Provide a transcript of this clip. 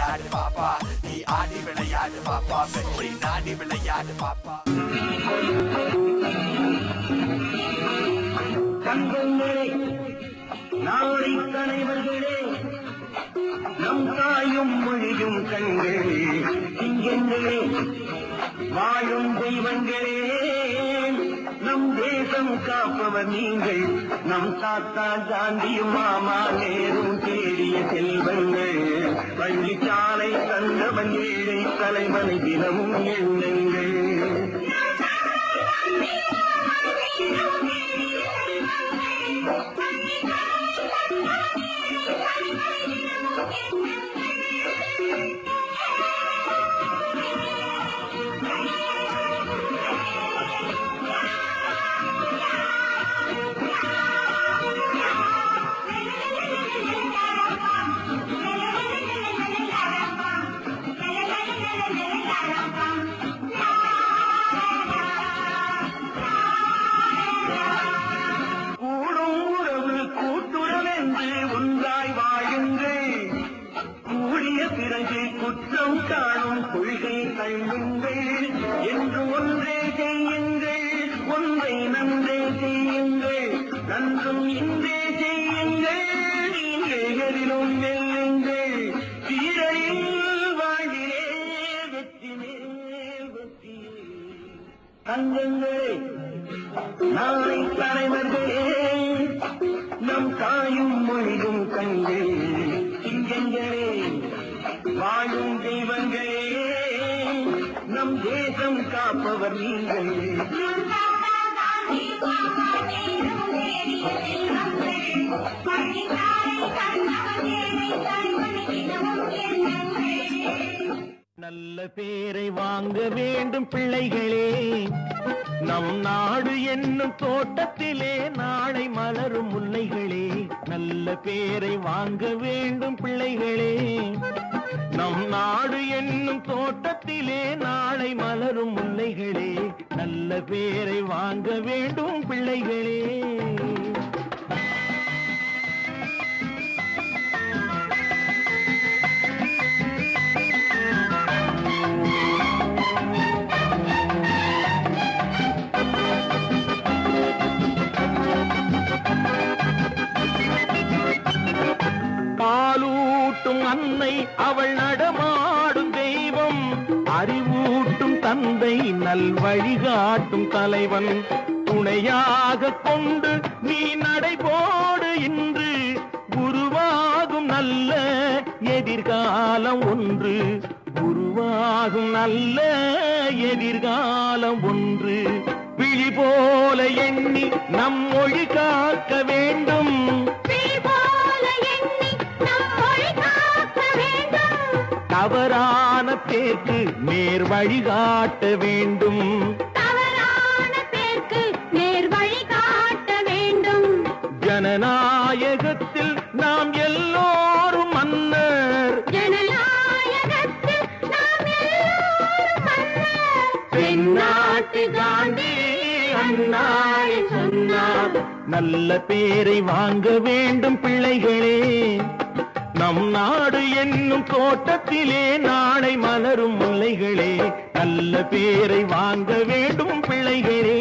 விளையாடு பாப்பா, நீ ஆடி விளையாடு பாப்பா, வெற்றி நாடி விளையாடு பாப்பா. தங்கங்களே, நாளை தலைவர்களே, நம் தாயும் மொழியும் கண்களே, சிங்கங்களே, வாழும் தெய்வங்களே, நம் தேசம் காப்பவர் நீங்கள், நம் தாத்தா காந்தியும் மாமா நேரும் தேடிய செல்வங்கள், பள்ளிச்சாலை தந்தவன் ஏழை தலைவனை தினமும் எண்ணுங்கள். குற்றம் காணும் கொள்கை தள்ளுங்கள் என்று ஒன்றே செய்யுங்கள், ஒன்றை நன்றே செய்யுங்கள், நன்றும் இன்றே செய்யுங்கள், நீங்கள் எதிலும் வெல்லுங்கள், சீரழில் வாழ்விலே வெற்றி மேல் வெற்றியே. தங்கங்களே, நாளை தலைவர்களே, நம் தாயும் மொழியும் கண்கள், சிங்கங்களே, வாழும் தெய்வங்களே, நம் தேசம் காப்பவர் நீங்கள். நல்ல பேரை வாங்க வேண்டும் பிள்ளைகளே, நம் நாடு என்னும் தோட்டத்திலே நாளை மலரும் முல்லைகளே. நல்ல பேரை வாங்க வேண்டும் பிள்ளைகளே, நம் நாடு என்னும் தோட்டத்திலே நாளை மலரும் முல்லைகளே. நல்ல பேரை வாங்க வேண்டும் பிள்ளைகளே. பாலூட்டும் அன்னை அவள் நடமாடும் தெய்வம், அறிவூட்டும் தந்தை நல் வழிகாட்டும் தலைவன், துணையாக கொண்டு நீ நடைபோடு இன்று உருவாகும் நல்ல எதிர்காலம் ஒன்று, உருவாகும் நல்ல எதிர்காலம் ஒன்று. விழி போல எண்ணி நம் மொழி காக்க வேண்டும், தவறான பேருக்கு நேர் வழிகாட்ட வேண்டும், தவறான பேருக்கு நேர் வழிகாட்ட வேண்டும். ஜனநாயகத்தில் நாம் எல்லோரும் மன்னர், ஜனநாயகத்தில் நாம் எல்லோரும் மன்னர். தென்னாட்டு காந்தி அண்ணாய் சொன்னார். நல்ல பேரை வாங்க வேண்டும் பிள்ளைகளே, நம் நாடு என்னும் தோட்டத்திலே நாளை மலரும் முல்லைகளே. நல்ல பேரை வாங்க வேண்டும் பிள்ளைகளே.